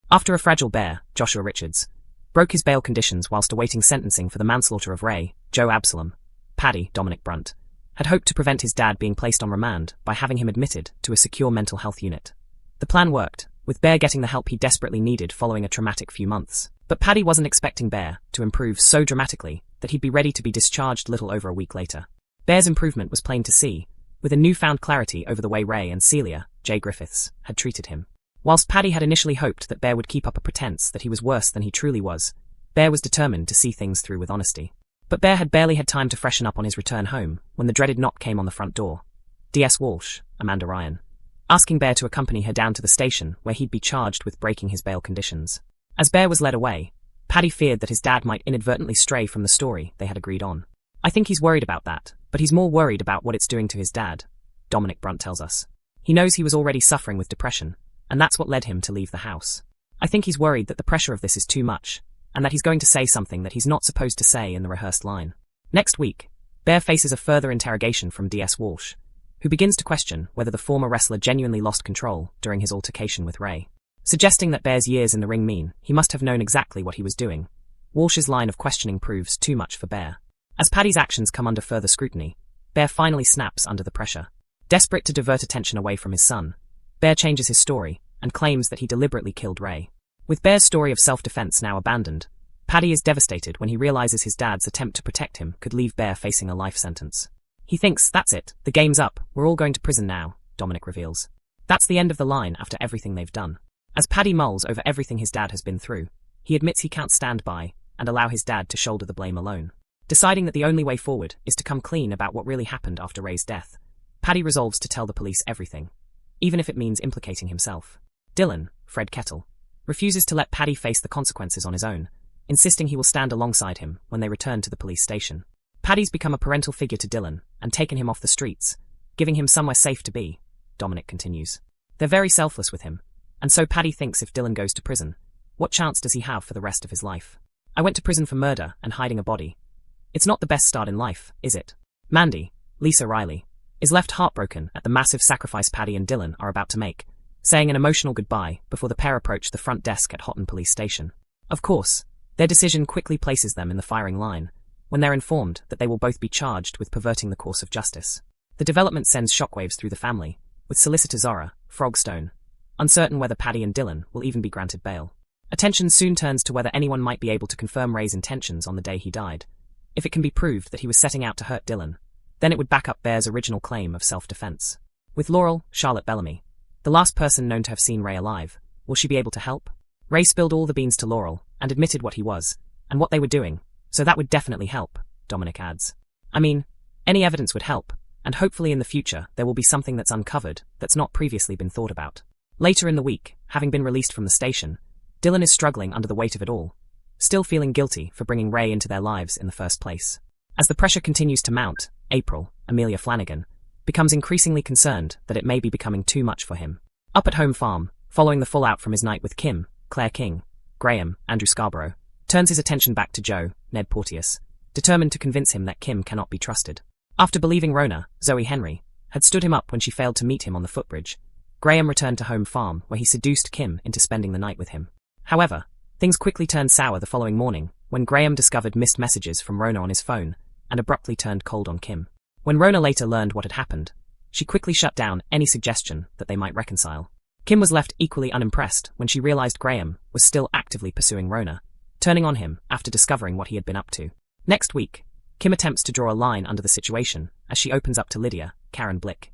After a fragile Bear, Joshua Richards, broke his bail conditions whilst awaiting sentencing for the manslaughter of Ray, Joe Absalom, Paddy, Dominic Brunt, had hoped to prevent his dad being placed on remand by having him admitted to a secure mental health unit. The plan worked, with Bear getting the help he desperately needed following a traumatic few months. But Paddy wasn't expecting Bear to improve so dramatically that he'd be ready to be discharged little over a week later. Bear's improvement was plain to see, with a newfound clarity over the way Ray and Celia, J. Griffiths, had treated him. Whilst Paddy had initially hoped that Bear would keep up a pretense that he was worse than he truly was, Bear was determined to see things through with honesty. But Bear had barely had time to freshen up on his return home when the dreaded knock came on the front door. D.S. Walsh, Amanda Ryan, asking Bear to accompany her down to the station where he'd be charged with breaking his bail conditions. As Bear was led away, Paddy feared that his dad might inadvertently stray from the story they had agreed on. "I think he's worried about that, but he's more worried about what it's doing to his dad," Dominic Brunt tells us. "He knows he was already suffering with depression, and that's what led him to leave the house. I think he's worried that the pressure of this is too much, and that he's going to say something that he's not supposed to say in the rehearsed line." Next week, Bear faces a further interrogation from D.S. Walsh, who begins to question whether the former wrestler genuinely lost control during his altercation with Ray. Suggesting that Bear's years in the ring mean he must have known exactly what he was doing, Walsh's line of questioning proves too much for Bear. As Paddy's actions come under further scrutiny, Bear finally snaps under the pressure. Desperate to divert attention away from his son, Bear changes his story and claims that he deliberately killed Ray. With Bear's story of self-defense now abandoned, Paddy is devastated when he realizes his dad's attempt to protect him could leave Bear facing a life sentence. He thinks, "That's it, the game's up, we're all going to prison now," Dominic reveals. That's the end of the line after everything they've done. As Paddy mulls over everything his dad has been through, he admits he can't stand by and allow his dad to shoulder the blame alone. Deciding that the only way forward is to come clean about what really happened after Ray's death, Paddy resolves to tell the police everything, even if it means implicating himself. Dylan, Fred Kettle, refuses to let Paddy face the consequences on his own, insisting he will stand alongside him when they return to the police station. Paddy's become a parental figure to Dylan and taken him off the streets, giving him somewhere safe to be, Dominic continues. They're very selfless with him, and so Paddy thinks if Dylan goes to prison, what chance does he have for the rest of his life? "I went to prison for murder and hiding a body. It's not the best start in life, is it?" Mandy, Lisa Riley, is left heartbroken at the massive sacrifice Paddy and Dylan are about to make, saying an emotional goodbye before the pair approach the front desk at Houghton Police Station. Of course, their decision quickly places them in the firing line, when they're informed that they will both be charged with perverting the course of justice. The development sends shockwaves through the family, with solicitor Zora, Frogstone, uncertain whether Paddy and Dylan will even be granted bail. Attention soon turns to whether anyone might be able to confirm Ray's intentions on the day he died. If it can be proved that he was setting out to hurt Dylan, then it would back up Bear's original claim of self-defense. With Laurel, Charlotte Bellamy, the last person known to have seen Ray alive, will she be able to help? Ray spilled all the beans to Laurel and admitted what he was, and what they were doing, so that would definitely help, Dominic adds. I mean, any evidence would help, and hopefully in the future there will be something that's uncovered that's not previously been thought about. Later in the week, having been released from the station, Dylan is struggling under the weight of it all, still feeling guilty for bringing Ray into their lives in the first place. As the pressure continues to mount, April, Amelia Flanagan, becomes increasingly concerned that it may be becoming too much for him. Up at home farm, following the fallout from his night with Kim, Claire King, Graham, Andrew Scarborough, turns his attention back to Joe, Ned Porteous, determined to convince him that Kim cannot be trusted. After believing Rona, Zoe Henry, had stood him up when she failed to meet him on the footbridge, Graham returned to home farm where he seduced Kim into spending the night with him. However, things quickly turned sour the following morning when Graham discovered missed messages from Rona on his phone and abruptly turned cold on Kim. When Rona later learned what had happened, she quickly shut down any suggestion that they might reconcile. Kim was left equally unimpressed when she realized Graham was still actively pursuing Rona, turning on him after discovering what he had been up to. Next week, Kim attempts to draw a line under the situation as she opens up to Lydia, Karen Blick,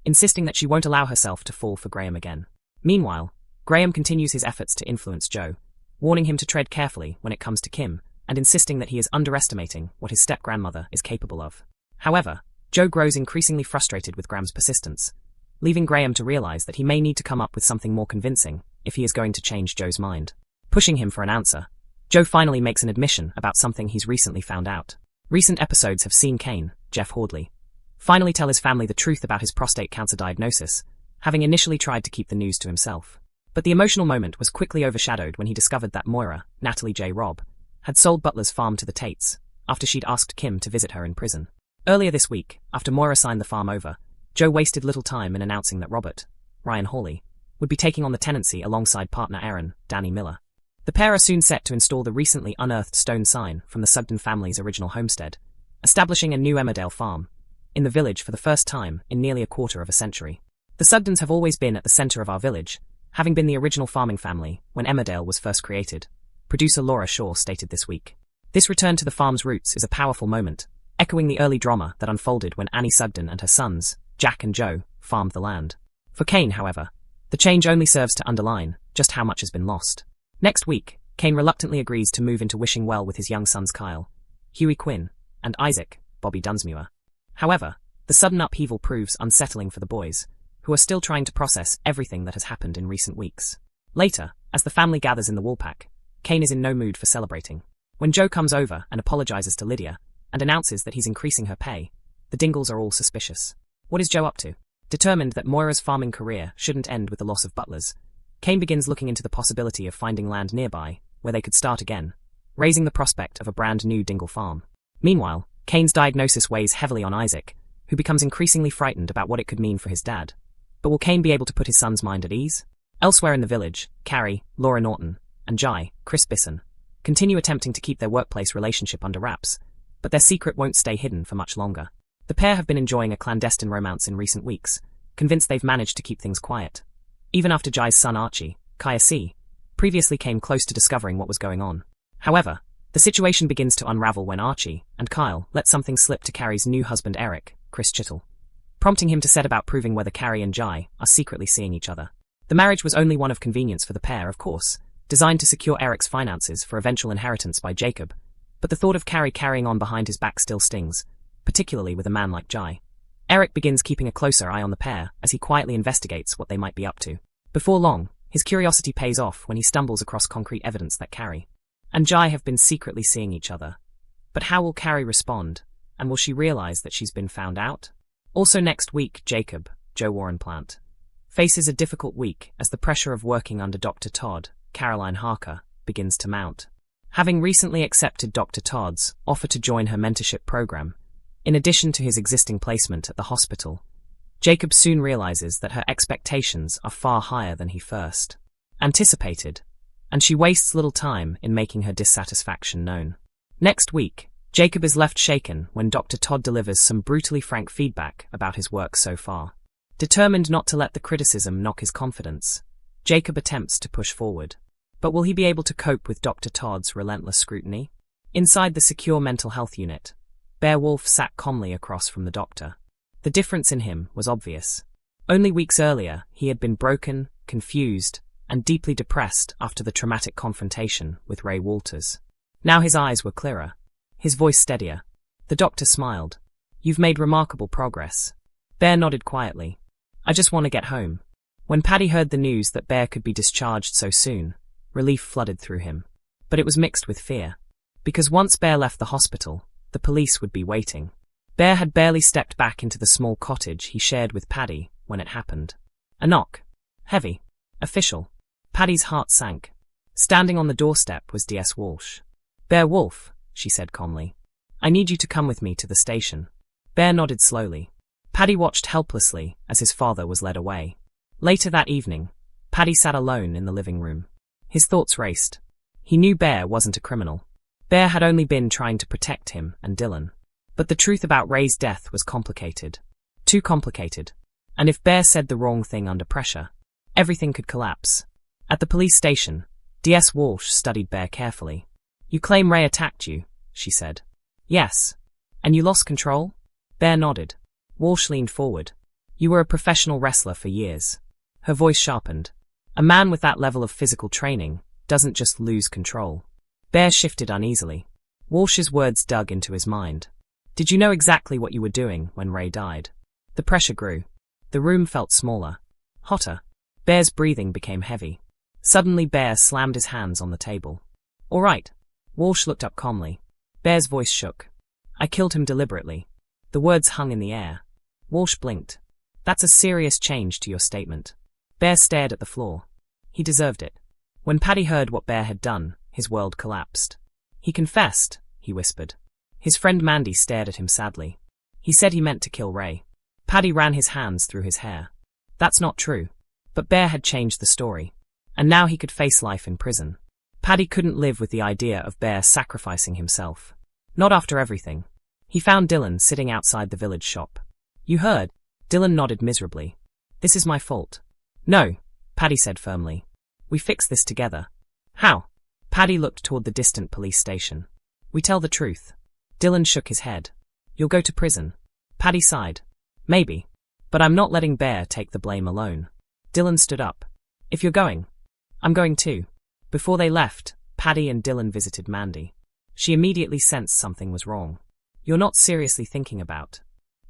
insisting that she won't allow herself to fall for Graham again. Meanwhile, Graham continues his efforts to influence Joe, warning him to tread carefully when it comes to Kim and insisting that he is underestimating what his step-grandmother is capable of. However, Joe grows increasingly frustrated with Graham's persistence, leaving Graham to realize that he may need to come up with something more convincing if he is going to change Joe's mind. Pushing him for an answer, Joe finally makes an admission about something he's recently found out. Recent episodes have seen Kane, Jeff Hordley, finally tell his family the truth about his prostate cancer diagnosis, having initially tried to keep the news to himself. But the emotional moment was quickly overshadowed when he discovered that Moira, Natalie J. Robb, had sold Butler's farm to the Tates, after she'd asked Kim to visit her in prison. Earlier this week, after Moira signed the farm over, Joe wasted little time in announcing that Robert, Ryan Hawley, would be taking on the tenancy alongside partner Aaron, Danny Miller. The pair are soon set to install the recently unearthed stone sign from the Sugden family's original homestead, establishing a new Emmerdale farm in the village for the first time in nearly a quarter of a century. The Sugdens have always been at the centre of our village, having been the original farming family when Emmerdale was first created, producer Laura Shaw stated this week. This return to the farm's roots is a powerful moment, echoing the early drama that unfolded when Annie Sugden and her sons, Jack and Joe, farmed the land. For Kane, however, the change only serves to underline just how much has been lost. Next week, Kane reluctantly agrees to move into Wishing Well with his young sons Kyle, Hughie Quinn, and Isaac, Bobby Dunsmuir. However, the sudden upheaval proves unsettling for the boys, who are still trying to process everything that has happened in recent weeks. Later, as the family gathers in the Woolpack, Kane is in no mood for celebrating. When Joe comes over and apologizes to Lydia, and announces that he's increasing her pay, the Dingles are all suspicious. What is Joe up to? Determined that Moira's farming career shouldn't end with the loss of butlers, Kane begins looking into the possibility of finding land nearby, where they could start again, raising the prospect of a brand new Dingle farm. Meanwhile, Kane's diagnosis weighs heavily on Isaac, who becomes increasingly frightened about what it could mean for his dad. But will Kane be able to put his son's mind at ease? Elsewhere in the village, Carrie, Laura Norton, and Jai, Chris Bisson, continue attempting to keep their workplace relationship under wraps, but their secret won't stay hidden for much longer. The pair have been enjoying a clandestine romance in recent weeks, convinced they've managed to keep things quiet. Even after Jai's son Archie, Kaya C, previously came close to discovering what was going on. However, the situation begins to unravel when Archie and Kyle let something slip to Carrie's new husband Eric, Chris Chittle, prompting him to set about proving whether Carrie and Jai are secretly seeing each other. The marriage was only one of convenience for the pair, of course, designed to secure Eric's finances for eventual inheritance by Jacob, but the thought of Carrie carrying on behind his back still stings, particularly with a man like Jai. Eric begins keeping a closer eye on the pair as he quietly investigates what they might be up to. Before long, his curiosity pays off when he stumbles across concrete evidence that Carrie and Jai have been secretly seeing each other. But how will Carrie respond, and will she realize that she's been found out? Also next week, Jacob, Joe Warren Plant, faces a difficult week as the pressure of working under Dr. Todd, Caroline Harker, begins to mount. Having recently accepted Dr. Todd's offer to join her mentorship program, in addition to his existing placement at the hospital, Jacob soon realizes that her expectations are far higher than he first anticipated, and she wastes little time in making her dissatisfaction known. Next week, Jacob is left shaken when Dr. Todd delivers some brutally frank feedback about his work so far. Determined not to let the criticism knock his confidence, Jacob attempts to push forward. But will he be able to cope with Dr. Todd's relentless scrutiny? Inside the secure mental health unit, Beowulf sat calmly across from the doctor. The difference in him was obvious. Only weeks earlier, he had been broken, confused, and deeply depressed after the traumatic confrontation with Ray Walters. Now his eyes were clearer, his voice steadier. The doctor smiled. "You've made remarkable progress." Bear nodded quietly. "I just want to get home." When Paddy heard the news that Bear could be discharged so soon, relief flooded through him. But it was mixed with fear. Because once Bear left the hospital, the police would be waiting. Bear had barely stepped back into the small cottage he shared with Paddy when it happened. A knock. Heavy. Official. Paddy's heart sank. Standing on the doorstep was D.S. Walsh. "Bear Wolf," she said calmly. "I need you to come with me to the station." Bear nodded slowly. Paddy watched helplessly as his father was led away. Later that evening, Paddy sat alone in the living room. His thoughts raced. He knew Bear wasn't a criminal. Bear had only been trying to protect him and Dylan. But the truth about Ray's death was complicated. Too complicated. And if Bear said the wrong thing under pressure, everything could collapse. At the police station, D.S. Walsh studied Bear carefully. "You claim Ray attacked you," she said. "Yes. And you lost control?" Bear nodded. Walsh leaned forward. "You were a professional wrestler for years." Her voice sharpened. "A man with that level of physical training doesn't just lose control." Bear shifted uneasily. Walsh's words dug into his mind. "Did you know exactly what you were doing when Ray died?" The pressure grew. The room felt smaller. Hotter. Bear's breathing became heavy. Suddenly Bear slammed his hands on the table. "All right." Walsh looked up calmly. Bear's voice shook. "I killed him deliberately." The words hung in the air. Walsh blinked. "That's a serious change to your statement." Bear stared at the floor. He deserved it. When Paddy heard what Bear had done, his world collapsed. "He confessed," he whispered. His friend Mandy stared at him sadly. "He said he meant to kill Ray." Paddy ran his hands through his hair. "That's not true." But Bear had changed the story. And now he could face life in prison. Paddy couldn't live with the idea of Bear sacrificing himself. Not after everything. He found Dylan sitting outside the village shop. "You heard?" Dylan nodded miserably. "This is my fault." "No," Paddy said firmly. "We fix this together." "How?" Paddy looked toward the distant police station. "We tell the truth." Dylan shook his head. "You'll go to prison." Paddy sighed. "Maybe. But I'm not letting Bear take the blame alone." Dylan stood up. "If you're going, I'm going too." Before they left, Paddy and Dylan visited Mandy. She immediately sensed something was wrong. "You're not seriously thinking about."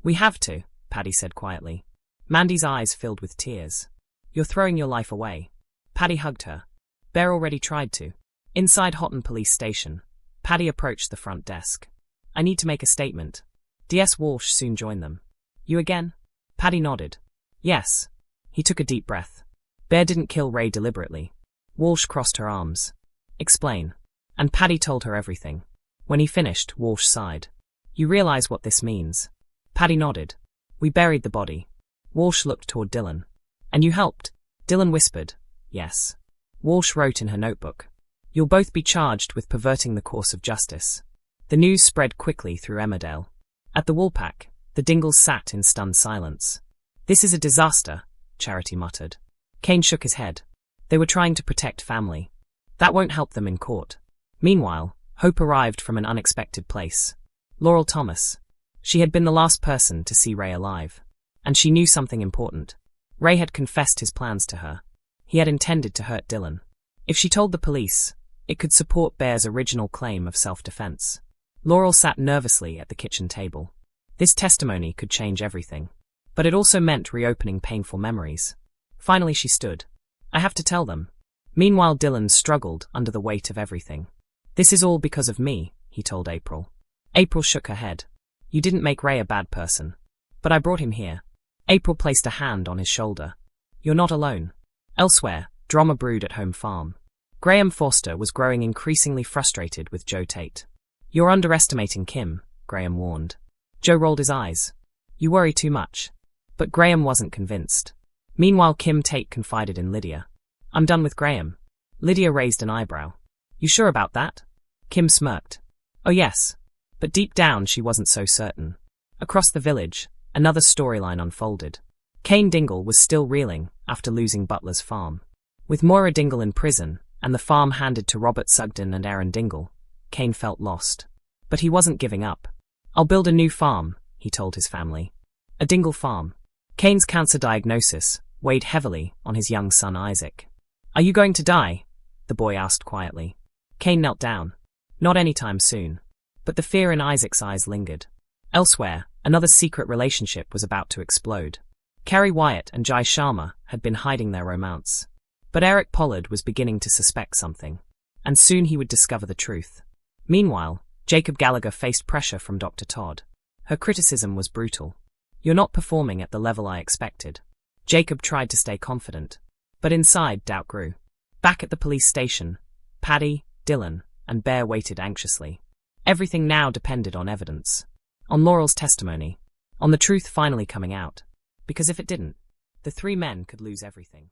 "We have to," Paddy said quietly. Mandy's eyes filled with tears. "You're throwing your life away." Paddy hugged her. "Bear already tried to." Inside Houghton Police Station, Paddy approached the front desk. "I need to make a statement." DS Walsh soon joined them. "You again?" Paddy nodded. "Yes." He took a deep breath. "Bear didn't kill Ray deliberately." Walsh crossed her arms. "Explain." And Paddy told her everything. When he finished, Walsh sighed. "You realize what this means?" Paddy nodded. "We buried the body." Walsh looked toward Dylan. "And you helped?" Dylan whispered, "Yes." Walsh wrote in her notebook. "You'll both be charged with perverting the course of justice." The news spread quickly through Emmerdale. At the Woolpack, the Dingles sat in stunned silence. "This is a disaster," Charity muttered. Kane shook his head. "They were trying to protect family. That won't help them in court." Meanwhile, hope arrived from an unexpected place. Laurel Thomas. She had been the last person to see Ray alive. And she knew something important. Ray had confessed his plans to her. He had intended to hurt Dylan. If she told the police, it could support Bear's original claim of self-defense. Laurel sat nervously at the kitchen table. This testimony could change everything. But it also meant reopening painful memories. Finally she stood. "I have to tell them." Meanwhile Dylan struggled under the weight of everything. "This is all because of me," he told April. April shook her head. "You didn't make Ray a bad person. But I brought him here." April placed a hand on his shoulder. "You're not alone." Elsewhere, drama brewed at home farm. Graham Forster was growing increasingly frustrated with Joe Tate. "You're underestimating Kim," Graham warned. Joe rolled his eyes. "You worry too much." But Graham wasn't convinced. Meanwhile Kim Tate confided in Lydia. "I'm done with Graham." Lydia raised an eyebrow. "You sure about that?" Kim smirked. "Oh yes." But deep down she wasn't so certain. Across the village, another storyline unfolded. Kane Dingle was still reeling after losing Butler's farm. With Moira Dingle in prison, and the farm handed to Robert Sugden and Aaron Dingle, Kane felt lost. But he wasn't giving up. "I'll build a new farm," he told his family. A Dingle farm. Kane's cancer diagnosis weighed heavily on his young son Isaac. "Are you going to die?" the boy asked quietly. Kane knelt down. Not anytime soon. But the fear in Isaac's eyes lingered. Elsewhere, another secret relationship was about to explode. Carrie Wyatt and Jai Sharma had been hiding their romance. But Eric Pollard was beginning to suspect something. And soon he would discover the truth. Meanwhile, Jacob Gallagher faced pressure from Dr. Todd. Her criticism was brutal. "You're not performing at the level I expected." Jacob tried to stay confident. But inside, doubt grew. Back at the police station, Paddy, Dylan, and Bear waited anxiously. Everything now depended on evidence. On Laurel's testimony. On the truth finally coming out. Because if it didn't, the three men could lose everything.